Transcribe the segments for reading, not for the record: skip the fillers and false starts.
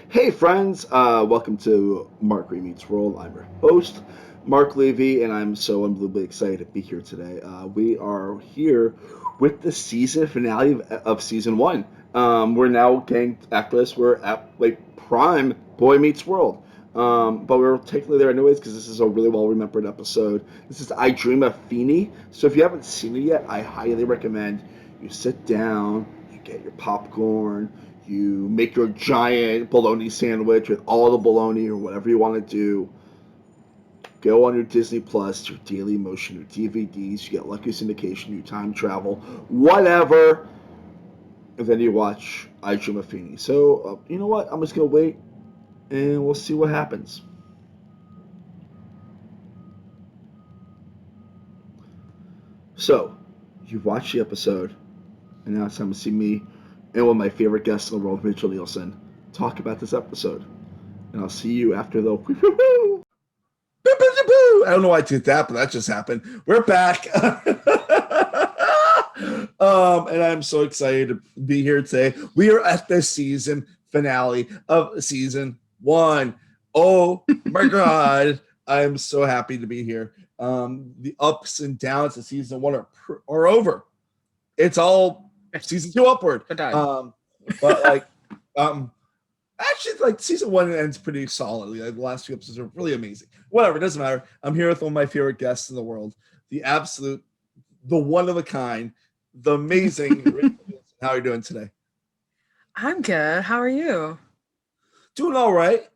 Hey friends, welcome to Mark Remeets World. I'm your host, Mark Levy, and I'm so unbelievably excited to be here today. We are here with the season finale of season one. We're now getting after this. We're at like prime Boy Meets World, but we're technically there anyways because this is a really well remembered episode. This is I Dream of Feeney. So if you haven't seen it yet, I highly recommend you sit down, you get your popcorn, you make your giant bologna sandwich with all the bologna or whatever you want to do. Go on your Disney Plus, your Daily Motion, your DVDs, you get Lucky Syndication, you time travel, whatever. And then you watch I Dream of Feeney. So, you know what? I'm just going to wait and we'll see what happens. So, you've watched the episode, and now it's time to see me and one of my favorite guests in the world, Rachel Nielsen, talk about this episode. And I'll see you after the I don't know why I did that, but that just happened. We're back. And I'm so excited to be here today. We are at the season finale of season one. Oh my God. I'm so happy to be here. The ups and downs of season one are over. It's all season two upward. But like, actually, like season one ends pretty solidly. Like, the last few episodes are really amazing. Whatever, it doesn't matter. I'm here with one of my favorite guests in the world, the one of a kind, the amazing. How are you doing today? I'm good. How are you? Doing all right.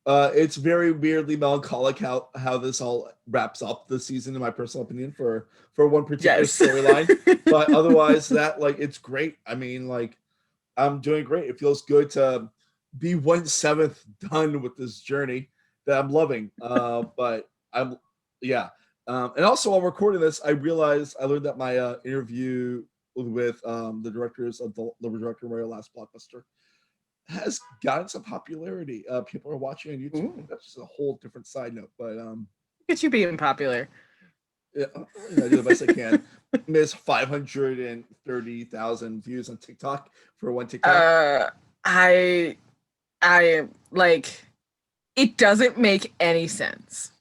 It's very weirdly melancholic how this all wraps up the season, in my personal opinion, for one particular storyline. But otherwise, that like it's great. I mean, like, I'm doing great. It feels good to be 1/7 done with this journey that I'm loving. But yeah. And also, while recording this, I learned that my interview with the directors of the director of our last blockbuster has gotten some popularity. People are watching on YouTube. That's just a whole different side note. But Look at you being popular. Yeah, I do the best I can. Miss 530,000 views on TikTok for one TikTok. I like it doesn't make any sense.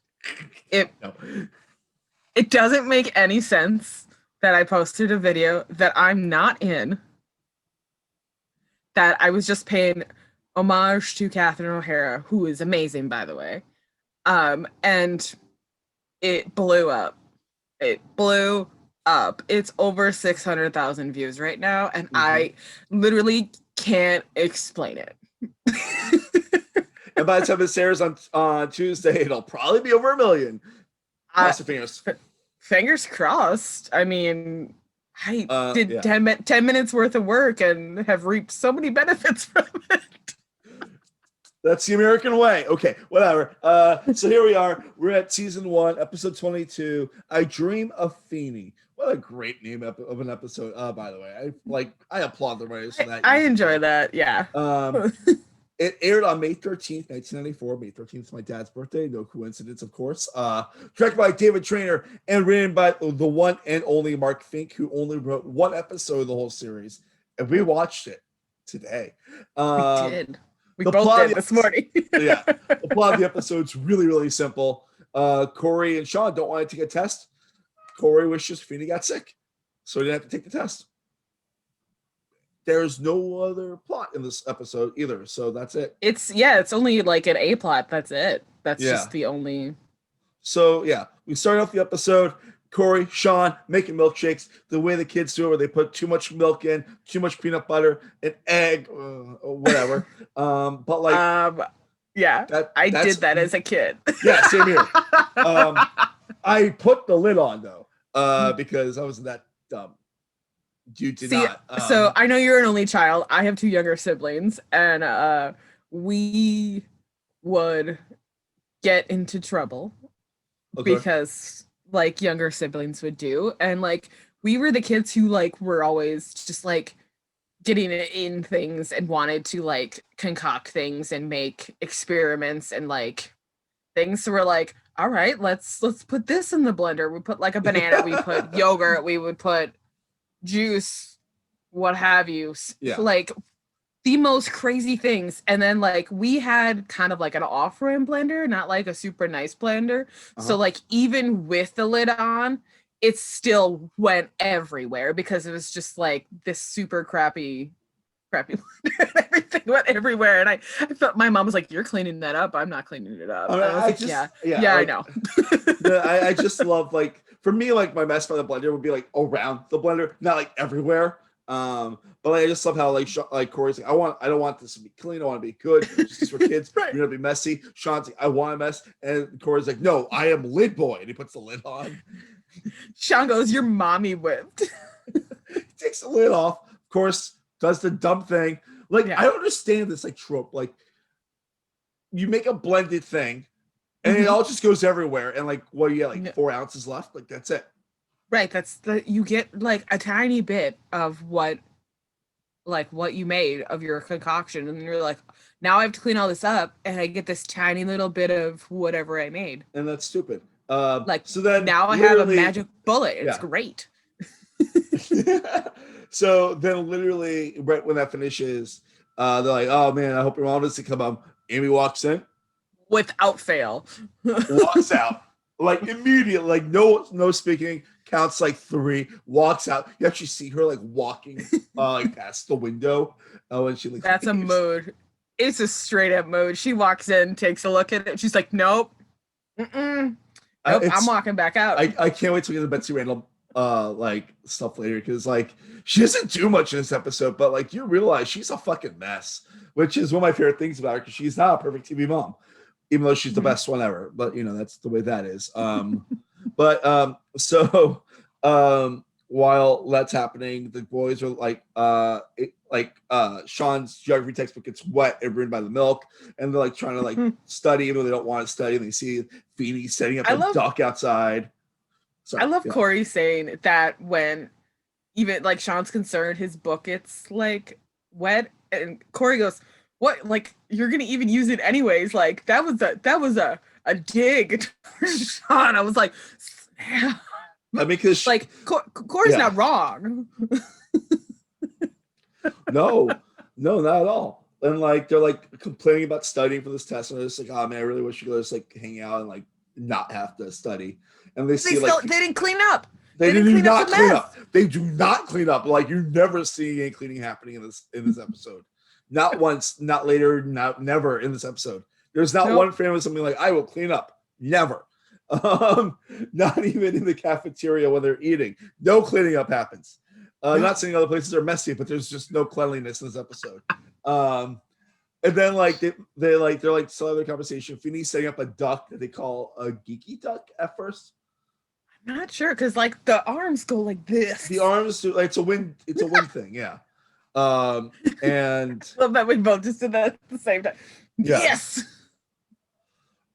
It doesn't make any sense that I posted a video that I'm not in, that I was just paying homage to Catherine O'Hara, who is amazing, by the way. And it blew up. It blew up. It's over 600,000 views right now, and I literally can't explain it. And by the time this airs on Tuesday, it'll probably be over 1 million. Cross your fingers. Fingers crossed. I mean, I did 10 minutes worth of work and have reaped so many benefits from it. That's the American way. Okay, whatever. So here we are. We're at season one, episode 22. I Dream of Feeney. What a great name of an episode. By the way, I applaud the writers for that. I enjoy that. Yeah. It aired on May 13th, 1994. May 13th is my dad's birthday. No coincidence, of course. Directed by David Trainer and written by the one and only Mark Fink, who only wrote one episode of the whole series. And we watched it today. We did. We both did this morning. Yeah. The plot of the episode's really, really simple. Cory and Sean don't want to take a test. Cory wishes Feeney got sick, so he didn't have to take the test. There's no other plot in this episode either, so that's it. It's only like an A plot. That's it. That's just the only. So yeah, we start off the episode. Cory, Sean making milkshakes the way the kids do it, where they put too much milk in, too much peanut butter, an egg, whatever. But like, yeah, I did that as a kid. Yeah, same here. I put the lid on though, because I wasn't that dumb. You did not. So I know you're an only child. I have 2 younger siblings, and we would get into trouble because like younger siblings would do, and like we were the kids who like were always just like getting in things and wanted to like concoct things and make experiments and like things. So we're like, all right, let's put this in the blender. We put like a banana, we put yogurt, we would put juice, what have you. Yeah. Like the most crazy things. And then like we had kind of like an off-brand blender, not like a super nice blender. So like even with the lid on, it still went everywhere because it was just like this super crappy blender. Everything went everywhere. And I felt my mom was like, "You're cleaning that up. I'm not cleaning it up." I was like, yeah, like, I know. I just love, like, for me, like my mess by the blender would be like around the blender, not like everywhere. But I just love how like Cory's like, I don't want this to be clean. I want to be good. Just because we're kids, Right. we're gonna be messy. Sean's like, I want to mess, and Cory's like, no, I am lid boy, and he puts the lid on. Sean goes, "You're mommy whipped." He takes the lid off. Of course, does the dumb thing. Like, I don't understand this like trope. Like, you make a blended thing, and it all just goes everywhere. And like, what do you get? Like 4 ounces left. Like, that's it. Right. You get like a tiny bit of what you made of your concoction, and you're like, now I have to clean all this up, and I get this tiny little bit of whatever I made. And that's stupid. So then now I have a magic bullet. It's great. So then literally right when that finishes, they're like, "Oh man, I hope your mom doesn't come up." Amy walks in without fail, walks out like immediately, like no speaking, counts like 3, walks out. You actually see her like walking like past the window when she like, that's leaves. A mood. It's a straight up mood. She walks in, takes a look at it, she's like, "Nope, nope, I'm walking back out." I can't wait to get the BETSY Randle like stuff later, because like she doesn't do much in this episode, but like you realize she's a fucking mess, which is one of my favorite things about her, because she's not a perfect TV mom, even though she's the best one ever. But you know, that's the way that is. So while that's happening, the boys are like Sean's geography textbook gets wet and ruined by the milk, and they're like trying to like study, even though they don't want to study, and they see Feeney setting up a duck outside. Sorry, I love Cory saying that when even like Sean's concerned, his book gets like wet, and Cory goes, "What? Like you're gonna even use it anyways?" Like that was a dig for Sean. I was like, I mean, because like Cory's not wrong. No, not at all. And like they're like complaining about studying for this test, and they're just like, "Oh man, I really wish you could just like hang out and like not have to study." And they didn't clean up. They do not clean up. They do not clean up. Like you never see any cleaning happening in this episode. Not once, not later, never in this episode. There's not one family something like, "I will clean up." Never. Not even in the cafeteria when they're eating. No cleaning up happens. Not saying other places are messy, but there's just no cleanliness in this episode. And then like they're like still have their conversation. Feeney's setting up a duck that they call a geeky duck at first. I'm not sure, because like the arms go like this. The arms do, like it's a wind thing, yeah. And love that we both just did that at the same time. Yeah. Yes.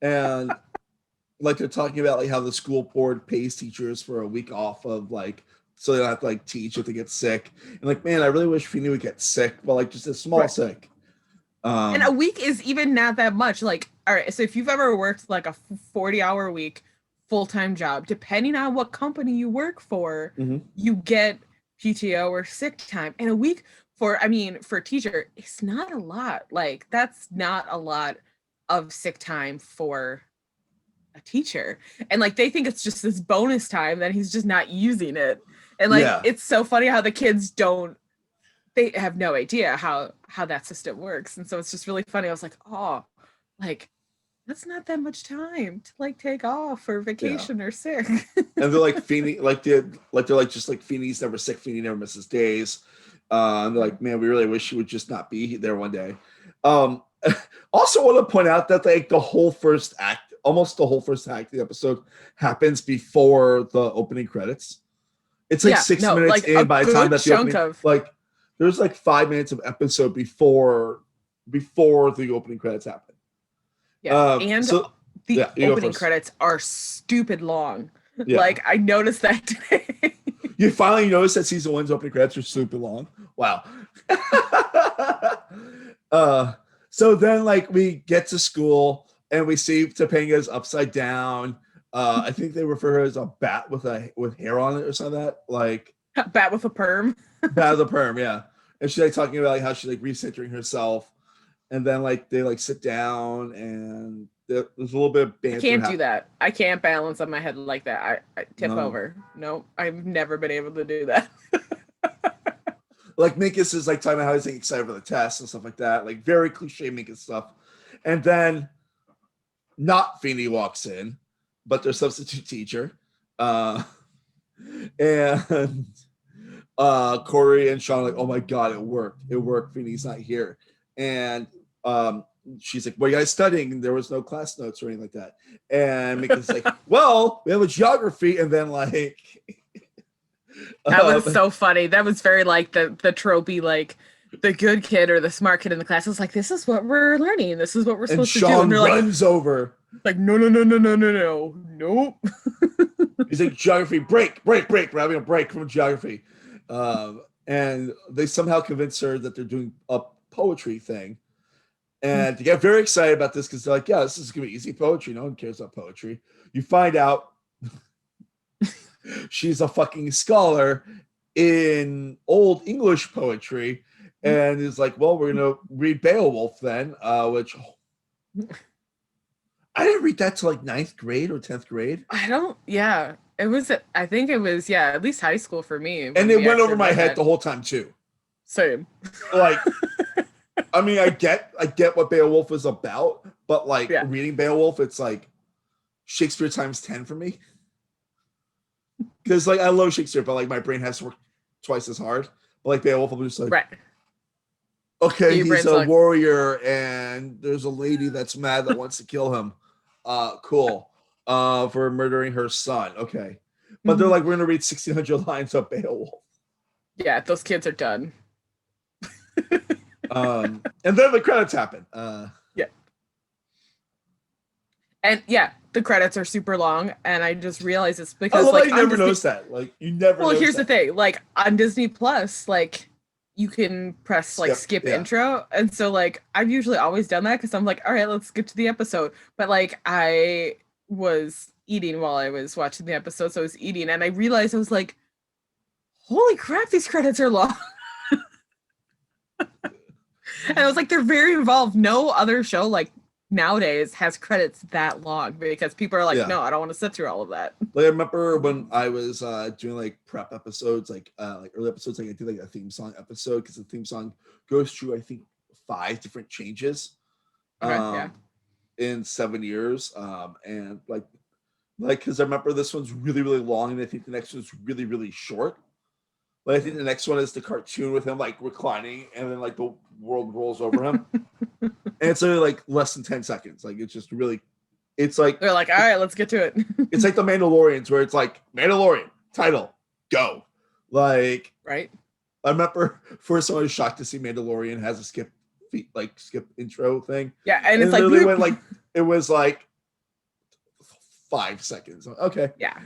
And like they're talking about like how the school board pays teachers for a week off of like, so they don't have to like teach if they get sick. And like, man, I really wish Feeney would get sick, but like just a small sick. And a week is even not that much. Like, all right, so if you've ever worked like a 40-hour week full-time job, depending on what company you work for, you get PTO or sick time. And a week for a teacher, it's not a lot. Like, that's not a lot of sick time for a teacher. And like they think it's just this bonus time that he's just not using it. And like it's so funny how the kids they have no idea how that system works. And so it's just really funny. I was like, oh, like that's not that much time to like take off for vacation or sick. And they're like Feeney, Feeney's never sick, Feeney never misses days. And they're like, man, we really wish you would just not be there one day. Also want to point out that like almost the whole first act of the episode happens before the opening credits. It's like 6 minutes like in by the time that the opening, like there's like 5 minutes of episode before the opening credits happen. Yeah, and the opening credits are stupid long. Yeah. Like I noticed that today. You finally noticed that season 1's opening credits are super long. Wow. So then like we get to school and we see Topanga's upside down. I think they refer to her as a bat with hair on it or something like that. Like bat with a perm. Bat with a perm, yeah. and she's like talking about like how she's like recentering herself, and then like they like sit down and there's a little bit of banter. I can't do that. I can't balance on my head like that. I tip over. No, I've never been able to do that. Like Minkus is like talking about how he's like, excited for the test and stuff like that, like very cliche Minkus stuff. And then not Feeney walks in, but their substitute teacher. And Cory and Sean are like, oh my God, it worked. It worked. Feeney's not here. And she's like, what are you guys studying? And there was no class notes or anything like that. And Minkus is like, well, we have a geography. And then like, that was so funny. That was very like the tropey, like the good kid or the smart kid in the class was like, this is what we're learning. This is what we're supposed to do. And Sean runs over. Like, no. Nope. He's like, geography, break. We're having a break from geography. And they somehow convince her that they're doing a poetry thing. And to get very excited about this because they're like, yeah, this is going to be easy poetry. No one cares about poetry. You find out she's a fucking scholar in Old English poetry and is like, well, we're going to read Beowulf then, which I didn't read that till like 9th grade or 10th grade. It was, I think it was, at least high school for me. And it went over my head the whole time too. Same. Like, I mean, I get what Beowulf is about, but like reading Beowulf, it's like Shakespeare times 10 for me. Because like I love Shakespeare, but like my brain has to work twice as hard. But like Beowulf, I'm just like, okay, he's a warrior, and there's a lady that's mad that wants to kill him. Cool. For murdering her son. Okay, but they're like, we're gonna read 1,600 lines of Beowulf. Yeah, those kids are done. And then the credits happen. And the credits are super long, and I just realized it's because like you never noticed that. Like you never. Well, here's the thing: like on Disney Plus, like you can press like skip intro, and so like I've usually always done that because I'm like, all right, let's get to the episode. But like I was eating while I was watching the episode, so I was eating, and I realized I was like, holy crap, these credits are long. And I was like, they're very involved. No other show like nowadays has credits that long because people are like, no, I don't want to sit through all of that. Like I remember when I was doing like prep episodes, like early episodes, like I did like a theme song episode because the theme song goes through I think 5 different changes in 7 years. And like because I remember this one's really, really long, and I think the next one's really, really short. But I think the next one is the cartoon with him like reclining, and then like the world rolls over him. And it's only like less than 10 seconds. Like it's just really, it's like they're like, all right, let's get to it. It's like the Mandalorians, where it's like Mandalorian title, go. Like, right. I remember first I was shocked to see Mandalorian has a skip intro thing. Yeah, and it's like literally went like it was like 5 seconds. Okay. Yeah.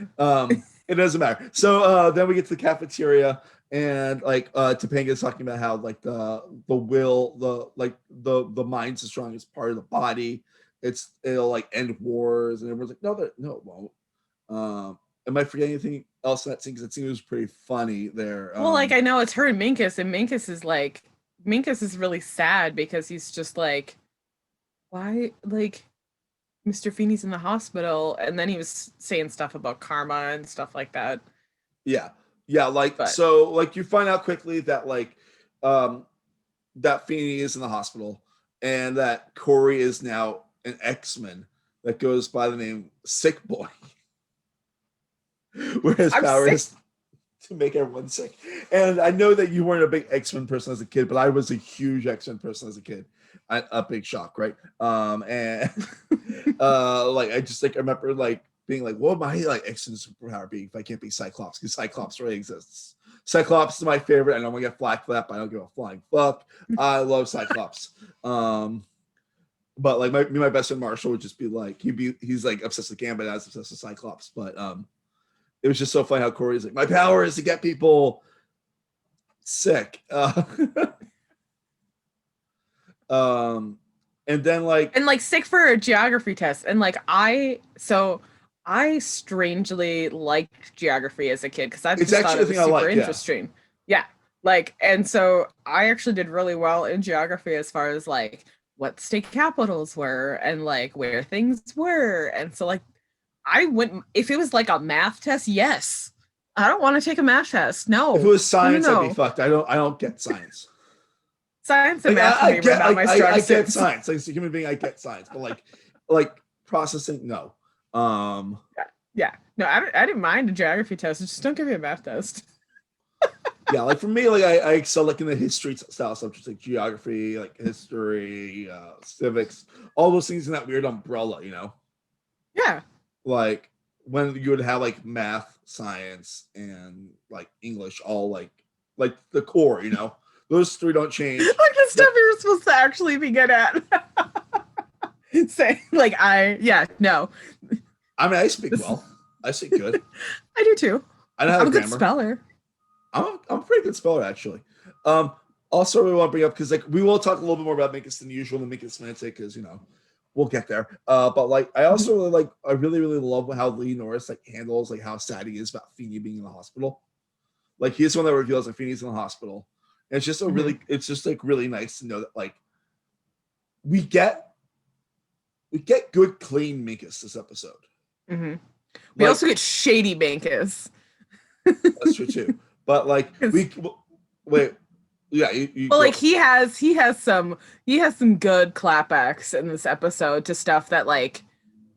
It doesn't matter. So then we get to the cafeteria, and like Topanga's talking about how like the will, the mind's the strongest part of the body. It'll like end wars, and everyone's like, no, it won't. Am I forgetting anything else in that scene? Because that scene was pretty funny there. Well, like I know it's her and Minkus is really sad because he's just like, why, like, Mr. Feeney's in the hospital, and then he was saying stuff about karma and stuff like that. Yeah, so like you find out quickly that like that Feeney is in the hospital, and that Cory is now an X-Men that goes by the name Sick Boy. Where his power is to make everyone sick. And I know that you weren't a big X-Men person as a kid, but I was a huge X-Men person as a kid. A big shock, right? And like I just like I remember like being like, what my like X-Men superpower being if I can't be Cyclops, because Cyclops really exists. Cyclops is my favorite. I know I'm gonna get flack for that, but I don't give a flying fuck. I love Cyclops. But like my best friend Marshall would just be like, he's like obsessed with Gambit, I was obsessed with Cyclops. But it was just so funny how Cory's like, my power is to get people sick. And then like sick for a geography test. And like I strangely liked geography as a kid because I just thought it was super interesting. Yeah. Like, and so I actually did really well in geography as far as like what state capitals were and like where things were. And so like I wouldn't, if it was like a math test, yes. I don't want to take a math test. If it No. was No, no, science, I'd be no. fucked. I don't get science. Science and Like math for me were not my strong I get suits. science. Like as a human being, I get science, but like processing, no. Yeah. No, I didn't mind a geography test. Just don't give me a math test. Yeah, like for me, like I excel like in the history style subjects, like geography, like history, civics, all those things in that weird umbrella, you know. Yeah. Like when you would have like math, science, and like English, all like the core, you know. Those three don't change. Like the stuff you're supposed to actually be good at. Say like no. I mean, I speak well. I speak good. I do too. I know how I'm to a good grammar. speller. I'm a pretty good speller, actually. Also, we want to bring up because like we will talk a little bit more about Minkus than usual and Minkus Semantic because you know we'll get there. But like I also really like I really love how Lee Norris like handles like how sad he is about Feeney being in the hospital. Like he's the one that reveals like Feeney's in the hospital. And it's just it's just like really nice to know that like we get good clean Minkus this episode. Mm-hmm. We also get shady Minkus. That's true too. But like wait. Yeah, well, like he has some good clapbacks in this episode to stuff that like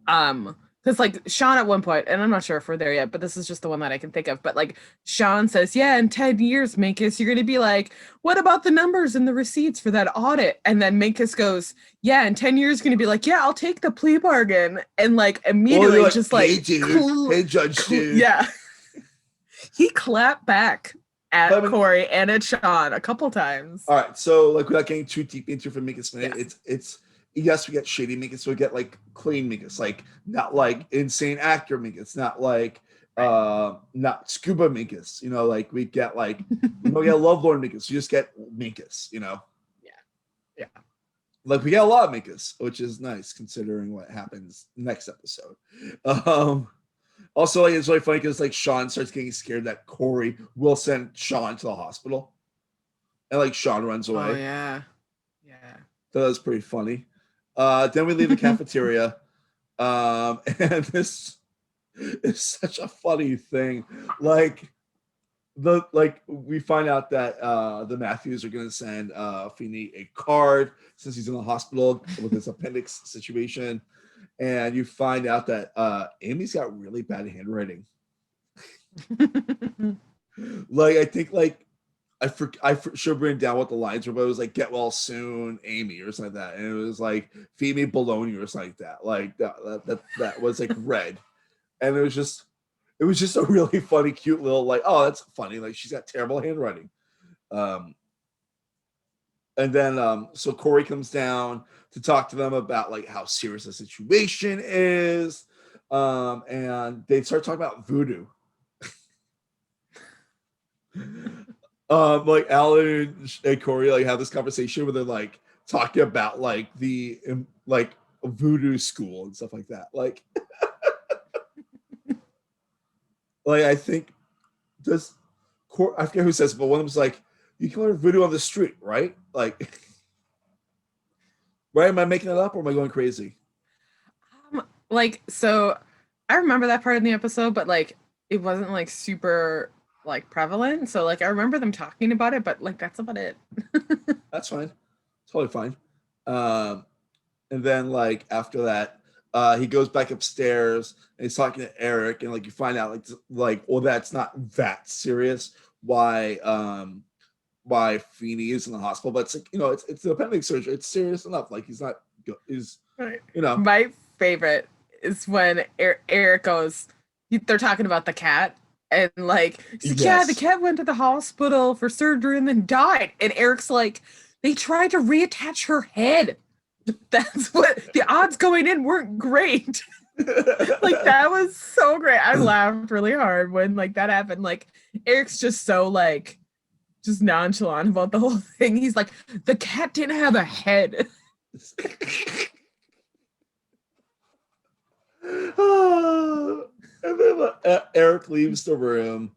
because like Sean at one point, and I'm not sure if we're there yet, but this is just the one that I can think of. But like Sean says, yeah, in 10 years, Minkus, you're gonna be like, what about the numbers and the receipts for that audit? And then Minkus goes, yeah, in 10 years, gonna be like, yeah, I'll take the plea bargain, and like immediately just like, hey dude, hey judge dude, yeah, he clapped back at Cory and at Sean a couple times. All right, so like without getting too deep into for Minkus Minute, it's yes, we get shady Minkus, we get like clean Minkus, like not like insane actor Minkus, not like not scuba Minkus, you know, like we get like we get lovelorn Minkus, you just get Minkus, you know. Yeah. Like we get a lot of Minkus, which is nice considering what happens next episode. Also, like it's really funny because like Sean starts getting scared that Cory will send Sean to the hospital, and like Sean runs away. Oh yeah. That was pretty funny. Then we leave the cafeteria, and this is such a funny thing. Like we find out that the Matthews are going to send Feeney a card since he's in the hospital with his appendix situation. And you find out that Amy's got really bad handwriting. Like I think like I should have written down what the lines were, but it was like "Get well soon, Amy" or something like that, and it was like "Feed me bologna" or something like that. Like that was like red, and it was just a really funny, cute little like, oh, that's funny. Like she's got terrible handwriting. And then so Cory comes down to talk to them about like how serious the situation is. And they start talking about voodoo. Like Alan and Cory like have this conversation where they're like talking about like the like voodoo school and stuff like that. Like like I think I forget who says it, but one of them's like, you can learn voodoo on the street, right? Like, right? Am I making that up or am I going crazy? Like, so I remember that part in the episode, but like it wasn't like super like prevalent. So like I remember them talking about it, but like that's about it. That's fine. Totally fine. And then like after that, he goes back upstairs and he's talking to Eric, and like you find out like well, that's not that serious. Why Feeney is in the hospital, but it's like, you know, it's the appendix surgery. It's serious enough. Like he's right. You know. My favorite is when Eric goes, they're talking about the cat, and like, yeah, the cat went to the hospital for surgery and then died. And Eric's like, they tried to reattach her head. That's what the odds going in weren't great. Like that was so great. I laughed really hard when like that happened. Like Eric's just so like just nonchalant about the whole thing. He's like, the cat didn't have a head. And then Eric leaves the room,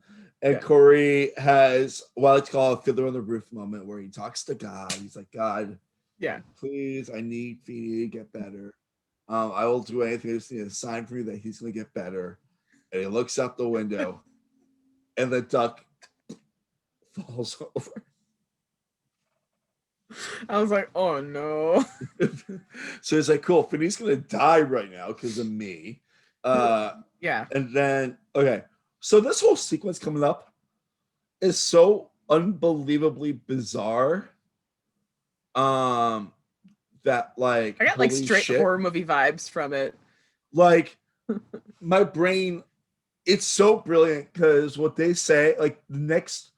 And Cory has what I like to call a Fiddler on the Roof moment where he talks to God. He's like, God, please, I need Feeney to get better. I will do anything. I just need a sign for me that he's going to get better. And he looks out the window, and the duck falls over. I was like, oh no. So he's like, cool, Feeney's going to die right now because of me. And then, okay. So this whole sequence coming up is so unbelievably bizarre. That like I got like straight horror movie vibes from it. Like my brain, it's so brilliant because what they say, like the next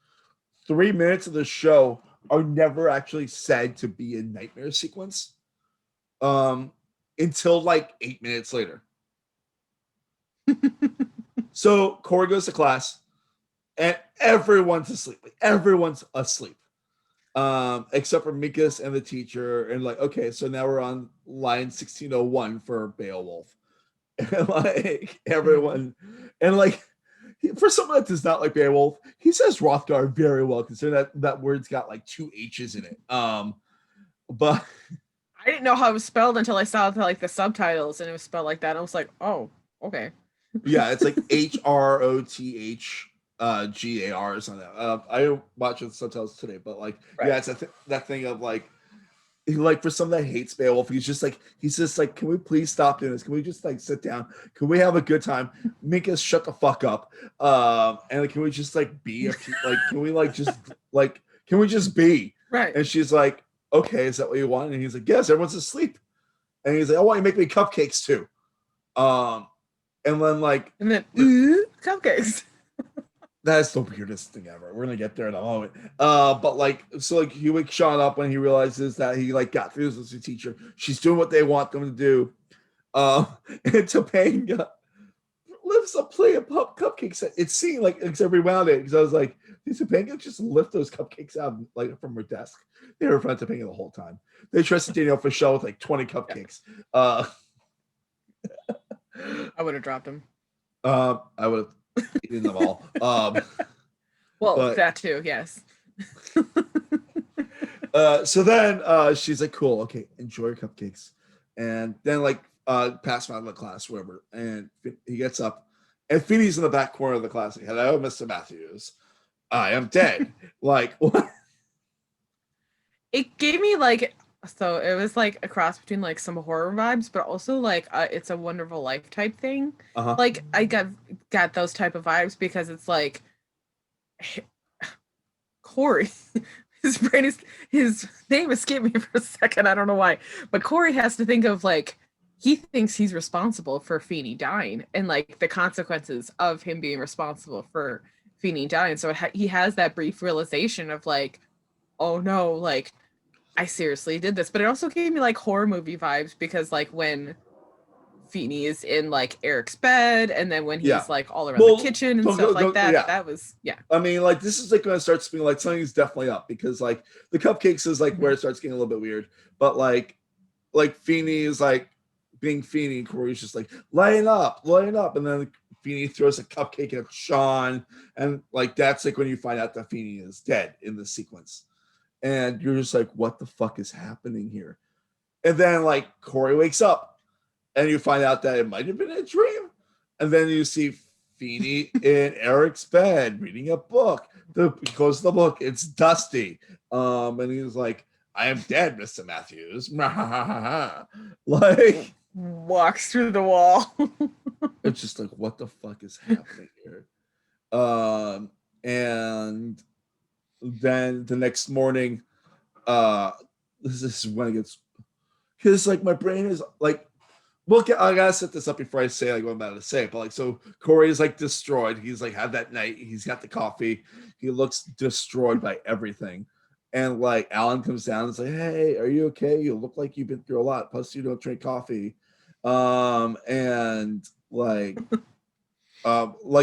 3 minutes of the show are never actually said to be a nightmare sequence. Until like 8 minutes later. So Cory goes to class and everyone's asleep. Like, everyone's asleep. Except for Minkus and the teacher. And like, okay, so now we're on line 1601 for Beowulf. And like everyone, and like for someone that does not like Beowulf, he says Hrothgar very well, considering that word's got like 2 H's in it. But I didn't know how it was spelled until I saw the subtitles and it was spelled like that. I was like, oh, okay. Yeah, it's like HROTH GAR or something. I watched the subtitles today, but like, yeah, it's that thing of like for someone that hates Beowulf, he's just like, can we please stop doing this? Can we just like sit down? Can we have a good time? Minkus, shut the fuck up. And like, can we just like be can we just be? Right. And she's like, okay, is that what you want? And he's like, yes, everyone's asleep. And he's like, I want you to make me cupcakes too. And then cupcakes. That's the weirdest thing ever. We're gonna get there in a moment. But like, so like he wakes Sean up when he realizes that he like got through this teacher. She's doing what they want them to do. And Topanga lifts a plate of cupcakes. It seemed like it's rewound it because I was like, did Topanga just lift those cupcakes out like from her desk? They were in front of Topanga the whole time. They trusted Danielle for show with like 20 cupcakes. I would have dropped them. I would have eating them all. Well, that too, yes. So then she's like, cool, okay, enjoy your cupcakes. And then like pass them out of the class, wherever. And he gets up and Feeney's in the back corner of the class. Like, hello, Mr. Matthews. I am dead. Like, what? It gave me like, so it was like a cross between like some horror vibes, but also like It's a Wonderful Life type thing. Like I got those type of vibes because it's like Cory, his name escaped me for a second. I don't know why, but Cory has to think of like he thinks he's responsible for Feeney dying and like the consequences of him being responsible for Feeney dying. So he has that brief realization of like, oh no, like I seriously did this. But it also gave me like horror movie vibes because like when Feeney is in like Eric's bed and then when he's like all around the kitchen and stuff like that, that was I mean, like this is like when it starts being like something's definitely up because like the cupcakes is like where it starts getting a little bit weird. But like Feeney is like being Feeney, Cory's just like line up, and then Feeney throws a cupcake at Sean, and like that's like when you find out that Feeney is dead in the sequence. And you're just like, what the fuck is happening here? And then like Cory wakes up and you find out that it might have been a dream. And then you see Feeney in Eric's bed reading a book. He closes the book. It's dusty. And he's like, I am dead, Mr. Matthews. Like walks through the wall. It's just like, what the fuck is happening here? And then the next morning, this is when it gets, because like my brain is like, well, I gotta set this up before I say like what I'm about to say. But like, so Cory is like destroyed. He's like had that night. He's got the coffee. He looks destroyed by everything. And like Alan comes down and is like, "Hey, are you okay? You look like you've been through a lot. Plus, you don't drink coffee." And like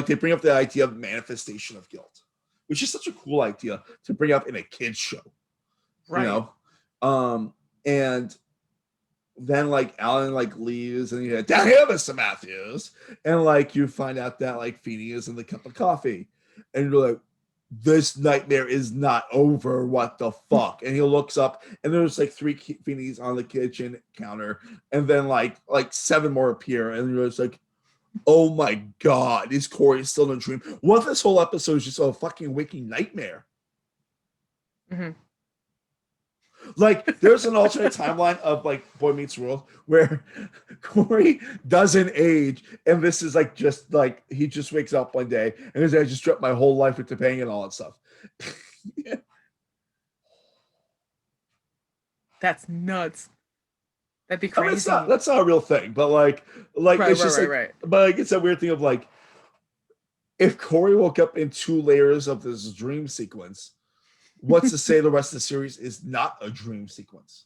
they bring up the idea of manifestation of guilt, which is such a cool idea to bring up in a kids show, right? You know, and then like Alan like leaves and you down here, Mr. Matthews, and like you find out that like Feeney is in the cup of coffee, and you're like, this nightmare is not over. What the fuck? And he looks up, and there's like 3 Feenies on the kitchen counter, and then like 7 more appear, and you're just like, oh my god, is Cory still in a dream? What if this whole episode is just a fucking waking nightmare? Mm-hmm. Like, there's an alternate timeline of like Boy Meets World where Cory doesn't age, and this is like just like he just wakes up one day and he's like, I just dropped my whole life with Topanga and all that stuff. Yeah. That's nuts. That'd be crazy. I mean, that's not a real thing, but like right, it's just right. But like, it's that weird thing of like, if Cory woke up in 2 layers of this dream sequence, what's to say the rest of the series is not a dream sequence?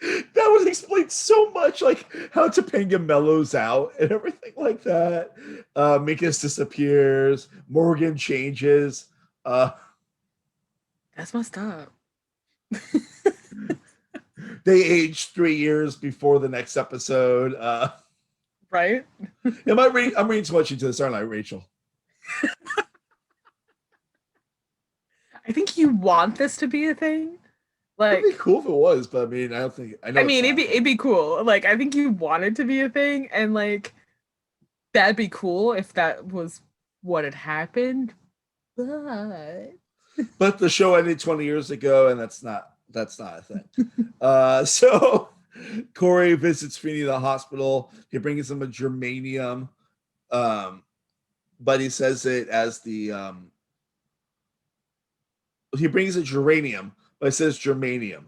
That would explain so much, like how Topanga mellows out and everything like that. Minkus disappears. Morgan changes. That's messed up. They age 3 years before the next episode. Right? I'm reading too much into this, aren't I, Rachel? I think you want this to be a thing. Like, it'd be cool if it was, but I mean, I don't think. I mean, it'd be cool. Like, I think you want it to be a thing, and like, that'd be cool if that was what had happened. But the show ended 20 years ago, and that's not a thing. So Cory visits Feeney in the hospital. He brings him a germanium, but he says it as the he brings a geranium, but it says germanium,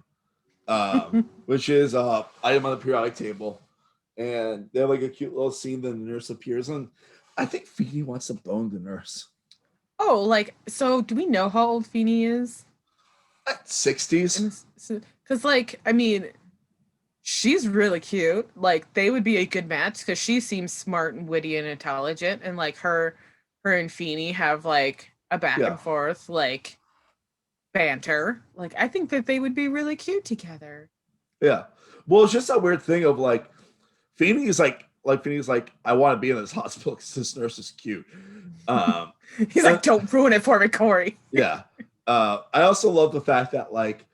which is item on the periodic table. And they have like a cute little scene. Then the nurse appears, and I think Feeney wants to bone the nurse. Oh, like, so do we know how old Feeney is? 60s. Because, like, I mean, she's really cute. Like, they would be a good match because she seems smart and witty and intelligent, and like her and Feeney have like a back and forth like banter. Like, I think that they would be really cute together. Yeah. Well, it's just that weird thing of like Feeney's like I want to be in this hospital because this nurse is cute. He's like, don't ruin it for me, Cory. Yeah. I also love the fact that like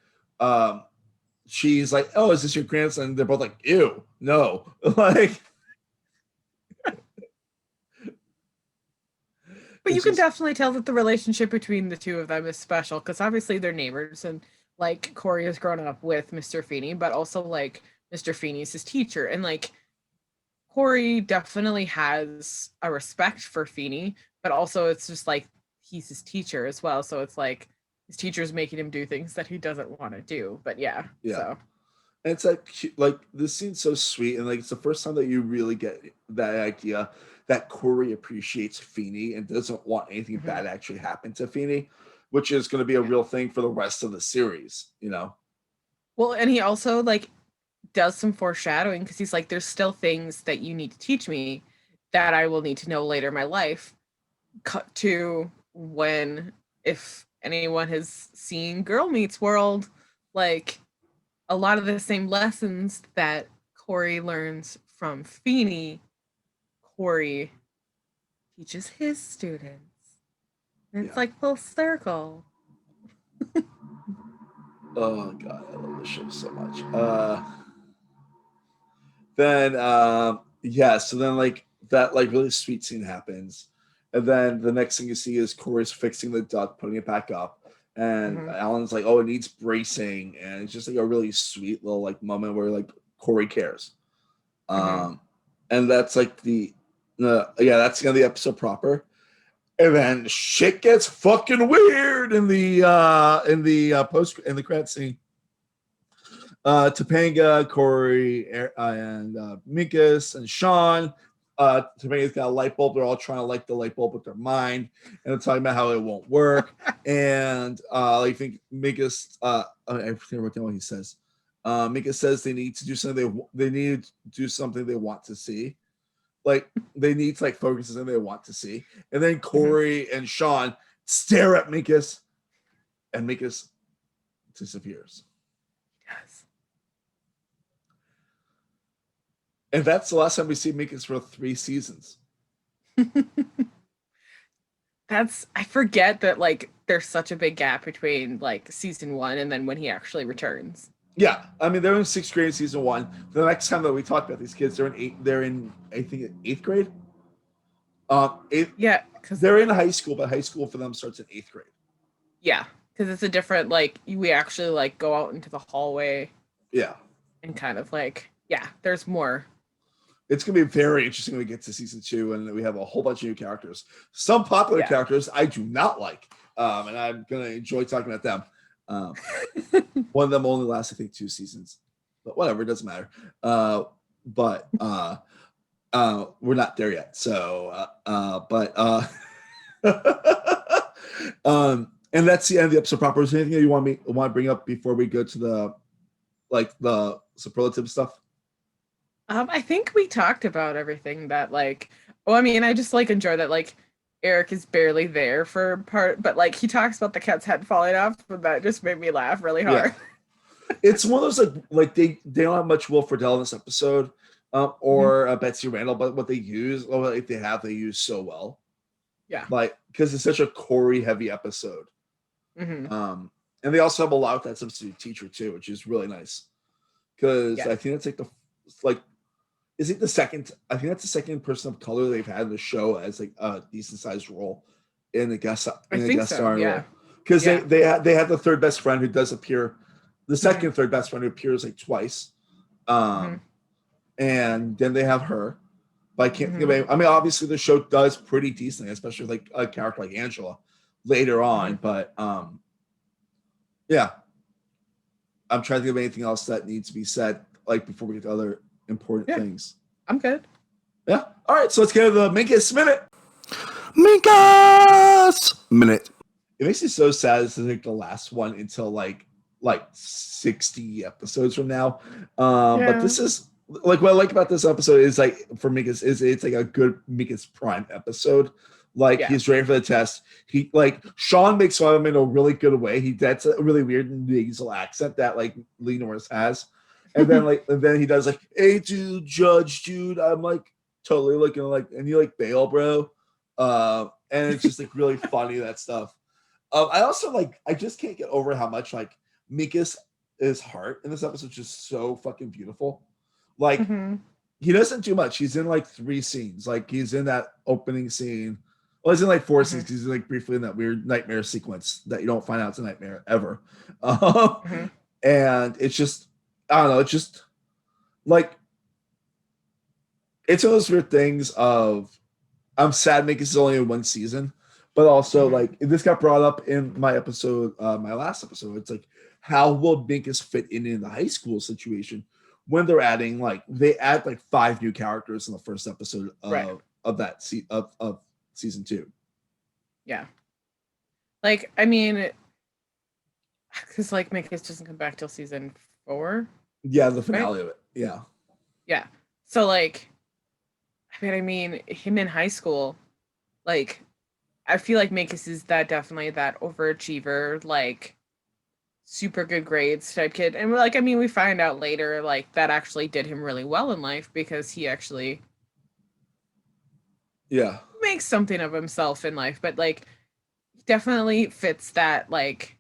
she's like, oh, is this your grandson? They're both like, ew, no. Like, but you can definitely tell that the relationship between the two of them is special because obviously they're neighbors, and like Cory has grown up with Mr. Feeney, but also like Mr. Feeney's his teacher, and like Cory definitely has a respect for Feeney, but also it's just like he's his teacher as well, so it's like his teacher's making him do things that he doesn't want to do. But yeah. So. And it's like this scene's so sweet, and like it's the first time that you really get that idea that Cory appreciates Feeney and doesn't want anything bad to actually happen to Feeney, which is going to be a real thing for the rest of the series, you know. Well, and he also like does some foreshadowing because he's like, there's still things that you need to teach me that I will need to know later in my life. Cut to when, if anyone has seen Girl Meets World, like a lot of the same lessons that Cory learns from Feeney, Cory teaches his students. And it's like full circle. Oh god, I love this show so much. Then so then like that like really sweet scene happens, and then the next thing you see is Cory's fixing the duck, putting it back up, and Alan's like, oh, it needs bracing, and it's just like a really sweet little like moment where like Cory cares. And that's like that's the episode proper. And then shit gets fucking weird in the credit scene. Topanga, Cory, and Minkus and Sean. Topanga's got a light bulb. They're all trying to light the light bulb with their mind, and they're talking about how it won't work. And I think Minkus, I forget what he says. Minkus says they need to do something. They need to do something they want to see. Like they need to like focus on something they want to see. And then Cory and Sean stare at Minkus, and Minkus disappears. Yes. And that's the last time we see Minkus for 3 seasons. I forget that like there's such a big gap between like season 1 and then when he actually returns. Yeah, I mean they're in 6th grade in season 1. The next time that we talk about these kids, they're in I think 8th grade. Yeah, because they're in high school, but high school for them starts in 8th grade. Yeah, because it's a different like we actually like go out into the hallway. Yeah, and kind of like there's more. It's gonna be very interesting when we get to season 2 and we have a whole bunch of new characters. Some popular characters I do not like, and I'm gonna enjoy talking about them. One of them only lasts I think 2 seasons, but whatever, it doesn't matter. But we're not there yet. So, and that's the end of the episode proper. Is there anything that you want to bring up before we go to the superlative stuff? I think we talked about everything that like. Oh, I mean, I just like enjoy that like Eric is barely there for part, but like he talks about the cat's head falling off, but that just made me laugh really hard. Yeah. It's one of those like they don't have much Will Friedle in this episode, or Betsy Randle, but what they use, or if they use so well. Yeah, like because it's such a Cory heavy episode. And they also have a lot of that substitute teacher too, which is really nice. Because I think that's is it the second? I think that's the second person of color they've had in the show as like a decent sized role in the guest star role. Because they had the third best friend who does appear, the second third best friend who appears like twice, and then they have her. But I can't think of any. I mean, obviously the show does pretty decently, especially like a character like Angela later on. But yeah, I'm trying to think of anything else that needs to be said like before we get to other important things. I'm good. Yeah. All right. So let's get to the Minkus Minute. Minkus Minute. It makes me so sad. This is like the last one until like 60 episodes from now. But this is like what I like about this episode is like for Minkus is it's like a good Minkus Prime episode. Like he's ready for the test. He like Sean makes fun of him in a really good way. That's a really weird nasal accent that like Lee Norris has. And then he does like, hey dude, judge dude. I'm like totally looking like, and you like bail, bro. And it's just like really funny, that stuff. I also like, I just can't get over how much like Minkus' heart in this episode is just so fucking beautiful. Like he doesn't do much. He's in like 3 scenes. Like he's in that opening scene. Well, he's in like 4 scenes. He's like briefly in that weird nightmare sequence that you don't find out it's a nightmare ever. And it's just, I don't know. It's just like, it's one of those weird things of, I'm sad Minkus is only in 1 season, but also like this got brought up in my episode, my last episode. It's like, how will Minkus fit in the high school situation when they're adding they add like 5 new characters in the first episode of that of season 2. Yeah. Like, I mean, because like Minkus doesn't come back till season 4. Yeah, the finale of it. Yeah. Yeah. So like, I mean, him in high school, like, I feel like Minkus is definitely that overachiever, like, super good grades type kid. And like, I mean, we find out later, like, that actually did him really well in life because he actually makes something of himself in life. But like, definitely fits that, like,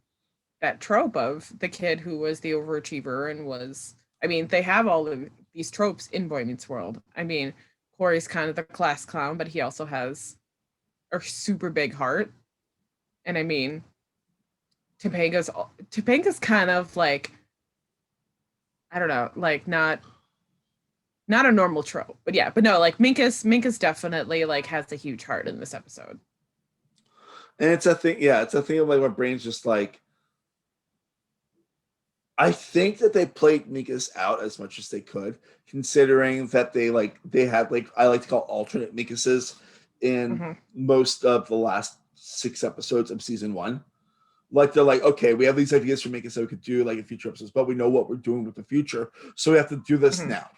that trope of the kid who was the overachiever and was, I mean, they have all of these tropes in Boy Meets World. I mean, Cory's kind of the class clown, but he also has a super big heart. And I mean, Topanga's kind of like, I don't know, like not a normal trope, but yeah, but no, like Minkus definitely like has a huge heart in this episode. And it's a thing, it's a thing of like my brain's just like, I think that they played Minkus out as much as they could, considering that they had like, I like to call alternate Minkuses in most of the last 6 episodes of season 1. Like they're like, okay, we have these ideas for Minkus that we could do like in future episodes, but we know what we're doing with the future, so we have to do this now.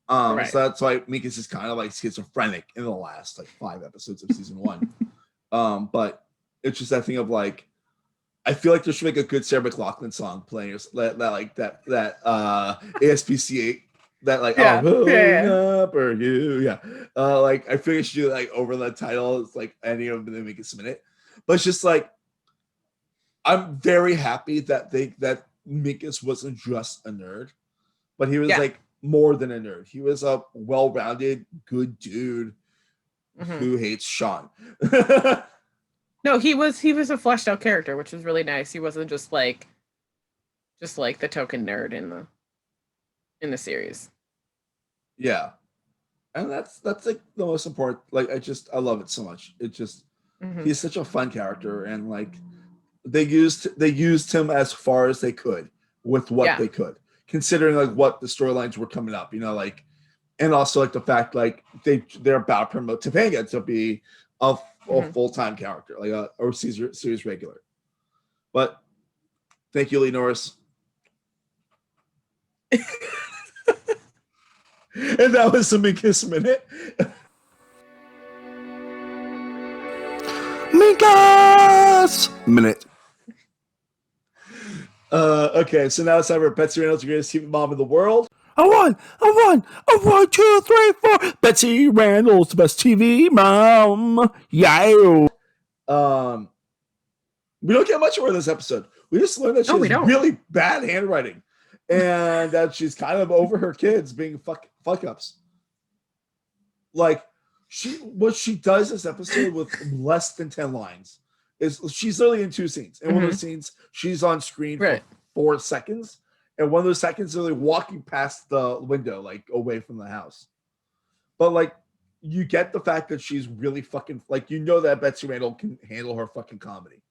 So that's why Minkus is kind of like schizophrenic in the last like 5 episodes of season 1. But it's just that thing of like, I feel like there should be a good Sarah McLachlan song playing that ASPCA that like Yeah. up or you like I figured she do like over the title. It's like any of them make it a minute, but it's just like I'm very happy that Minkus wasn't just a nerd, but he was like more than a nerd. He was a well-rounded, good dude who hates Sean. No, he was a fleshed out character, which was really nice. He wasn't just like the token nerd in the series. Yeah. And that's like the most important. Like I love it so much. It just he's such a fun character, and like they used him as far as they could with what they could, considering like what the storylines were coming up, like, and also like the fact like they're about to promote Topanga to be a full-time character, like or series regular. But thank you, Lee Norris. And that was the Minkus Minute. Minkus Minute. Okay, so now it's time for Betsy Reynolds, the greatest TV mom in the world. A one, 2, 3, 4. Betsy Reynolds, the best TV mom. Yeah. We don't get much more of this episode. We just learned that she has really bad handwriting, and that she's kind of over her kids being fuck ups. Like what she does this episode with less than 10 lines is she's literally in 2 scenes. And one of those scenes, she's on screen for 4 seconds, and one of those seconds is really walking past the window, like away from the house. But like, you get the fact that she's really fucking like, that Betsy Randall can handle her fucking comedy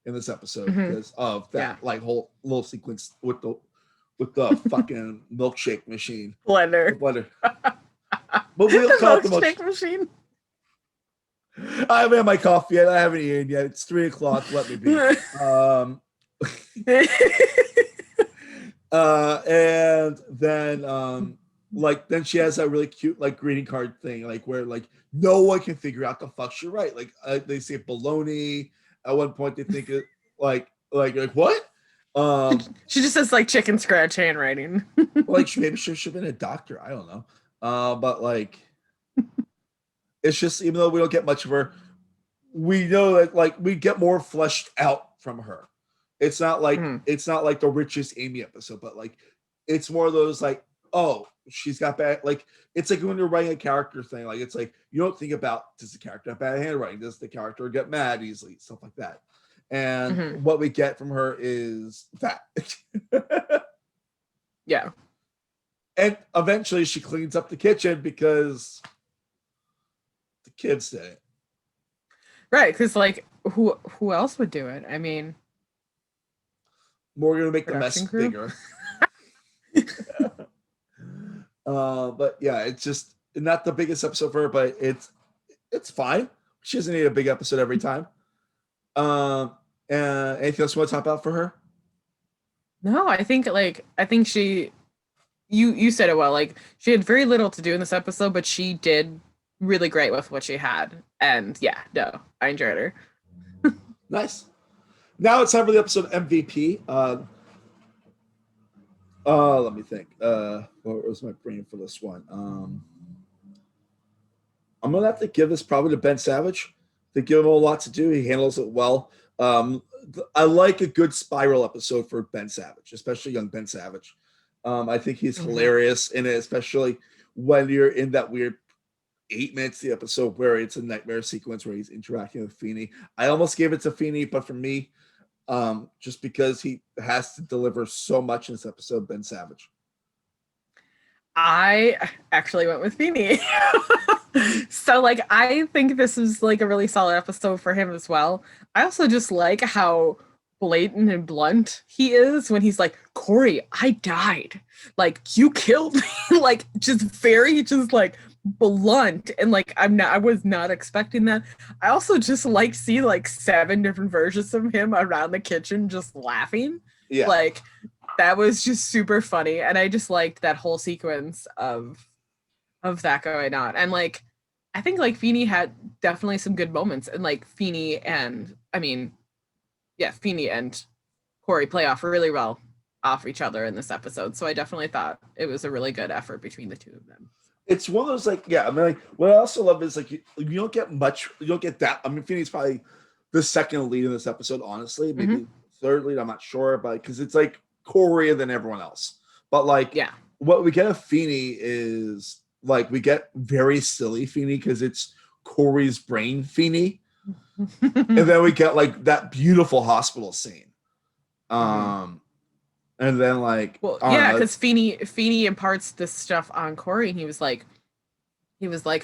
in this episode because of that like whole little sequence with the fucking milkshake machine blender. But we'll talk about milkshake machine. I haven't had my coffee yet. I haven't eaten yet. It's 3:00. Let me be. And then like then she has that really cute like greeting card thing, like where like no one can figure out the fuck she write. Like they say baloney. At one point they think it like what? She just says like chicken scratch handwriting. Like maybe she should have been a doctor. I don't know. But like it's just, even though we don't get much of her, we know that like we get more fleshed out from her. It's not like the richest Amy episode, but like it's more of those like, oh, she's got bad, like it's like when you're writing a character thing, like it's like you don't think about, does the character have bad handwriting? Does the character get mad easily? Stuff like that. And what we get from her is that. Yeah. And eventually she cleans up the kitchen because the kids did it. Right, because like who else would do it? I mean, we're gonna make the mess bigger. But yeah, it's just not the biggest episode for her, but it's fine. She doesn't need a big episode every time. And anything else you want to talk about for her? No, I think she, you said it well. Like she had very little to do in this episode, but she did really great with what she had. And yeah, no, I enjoyed her. Nice. Now it's time for the episode MVP. Let me think. What was my brain for this one? I'm gonna have to give this probably to Ben Savage. They give him a lot to do. He handles it well. I like a good spiral episode for Ben Savage, especially young Ben Savage. I think he's hilarious in it, especially when you're in that weird 8 minutes the episode where it's a nightmare sequence where he's interacting with Feeney. I almost gave it to Feeney, but for me, just because he has to deliver so much in this episode, Ben Savage. I actually went with Feeney. So like I think this is like a really solid episode for him as well. I also just like how blatant and blunt he is when he's like, Cory, I died. Like you killed me. Like just very just like blunt, and like I was not expecting that. I also just like see like 7 different versions of him around the kitchen just laughing. Yeah. Like that was just super funny, and I just liked that whole sequence of that going on. And like I think like Feeney had definitely some good moments, and like Feeney and Cory play off really well off each other in this episode. So I definitely thought it was a really good effort between the two of them. It's one of those, like, yeah, I mean, like, what I also love is, like, you don't get much, you don't get that. I mean, Feeney's probably the second lead in this episode, honestly, maybe third lead, I'm not sure, but because it's like Cory and then everyone else. But like, yeah, what we get of Feeney is like, we get very silly Feeney because it's Cory's brain Feeney. And then we get like that beautiful hospital scene. And then, like, well, yeah, because Feeney imparts this stuff on Cory, and he was like,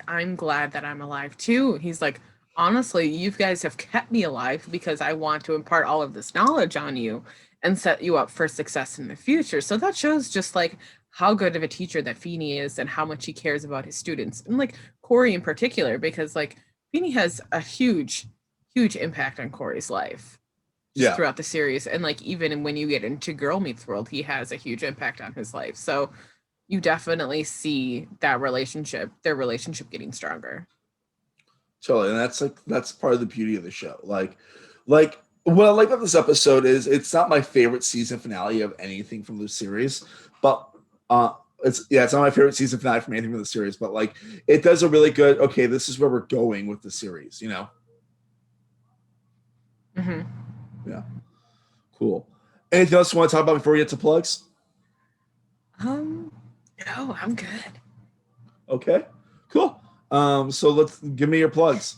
I'm glad that I'm alive too. He's like, honestly, you guys have kept me alive because I want to impart all of this knowledge on you and set you up for success in the future. So that shows just like how good of a teacher that Feeney is and how much he cares about his students, and like Cory in particular, because like Feeney has a huge impact on Cory's life. Throughout the series, and like even when you get into Girl Meets World, he has a huge impact on his life. So you definitely see their relationship getting stronger. Totally, and that's part of the beauty of the show. Like what I like about this episode is it's not my favorite season finale of anything from the series, but it's not my favorite season finale from anything from the series, but like it does a really good, okay, this is where we're going with the series, you know? Yeah. Cool. Anything else you want to talk about before we get to plugs? No, I'm good. Okay. Cool. So let's give me your plugs.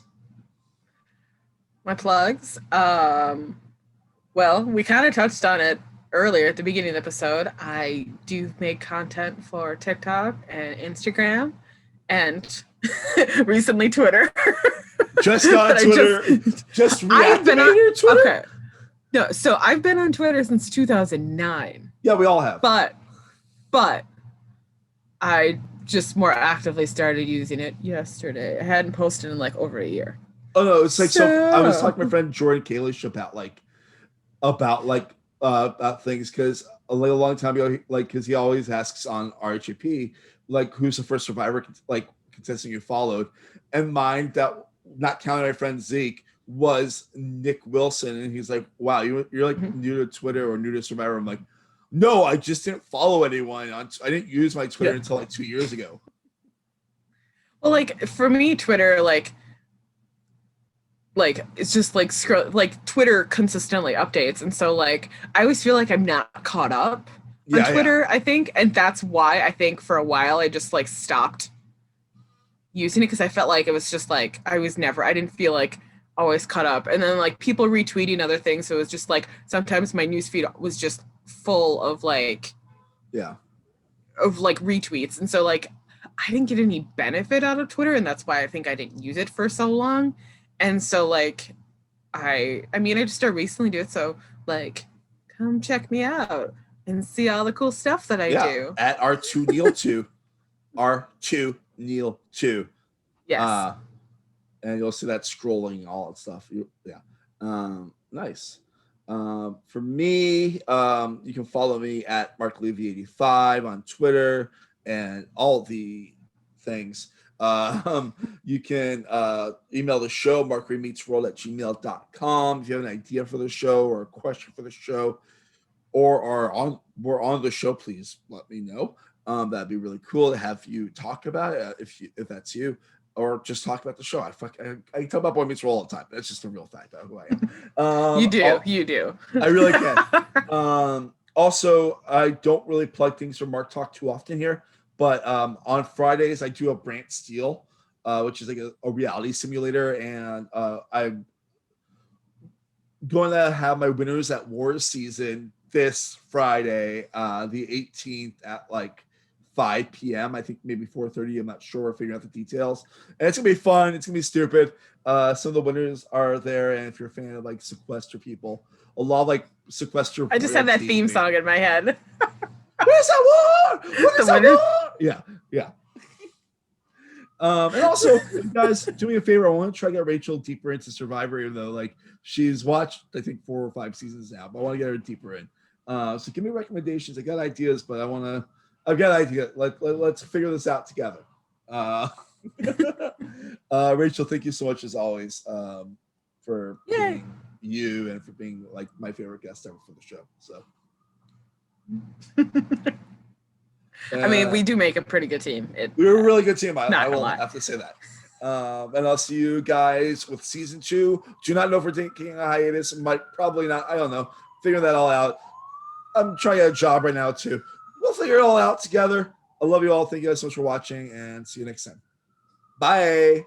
My plugs. Well, we kind of touched on it earlier at the beginning of the episode. I do make content for TikTok and Instagram and recently Twitter. Just on Twitter. Just reactivated your Twitter? Okay. No, so I've been on Twitter since 2009. Yeah, we all have. But I just more actively started using it yesterday. I hadn't posted in like over a year. Oh no, it's like so I was talking to my friend Jordan Kalish about things because a long time ago, like because he always asks on RHAP, like who's the first Survivor like contestant you followed, and mine, that not counting my friend Zeke, was Nick Wilson, and he's like, wow, you're like new to Twitter or new to Survivor. I'm like, no, I just didn't follow anyone. I didn't use my Twitter until like 2 years ago. Well, like for me, Twitter, like it's just like like Twitter consistently updates, and so like I always feel like I'm not caught up on Twitter. I think, and that's why I think for a while I just like stopped using it because I felt like it was just like I didn't feel like always caught up, and then like people retweeting other things, so it was just like sometimes my newsfeed was just full of like retweets, and so like I didn't get any benefit out of Twitter, and that's why I think I didn't use it for so long. And so like I just started recently doing it, so like come check me out and see all the cool stuff that I do at R2Neil2 R2Neil2. Yes. And you'll see that scrolling, all that stuff. Nice. For me, you can follow me at MarkLevy85 on Twitter and all the things. You can email the show, markremeetsworld@gmail.com. If you have an idea for the show or a question for the show, or we're on the show, please let me know. That'd be really cool to have you talk about it if that's you. Or just talk about the show. I talk about Boy Meets World all the time. That's just a real fact of who I am. You do. I really can. Also, I don't really plug things from Mark Talk too often here, but on Fridays I do a Brant Steel, which is like a reality simulator, and I'm going to have my winners at Wars season this Friday, the 18th at like 5 p.m. I think maybe 4:30. I'm not sure. We're figuring out the details. And it's gonna be fun. It's gonna be stupid. Some of the winners are there, and if you're a fan of like sequester people, a lot of like sequester. I just have that theme song in my head. Where's that war? Where's that war? Yeah. And also, guys, do me a favor. I want to try to get Rachel deeper into Survivor, even though like she's watched I think 4 or 5 seasons now, but I want to get her deeper in. So give me recommendations. I got ideas, but I've got an idea. Let's figure this out together. Rachel, thank you so much as always for being you and for being like my favorite guest ever for the show. So I mean, we do make a pretty good team. We're a really good team. I will lie. have to say that. And I'll see you guys with season 2. Do not know if we're taking a hiatus. Probably not. I don't know. Figure that all out. I'm trying to get a job right now too. We'll figure it all out together. I love you all. Thank you guys so much for watching, and see you next time. Bye.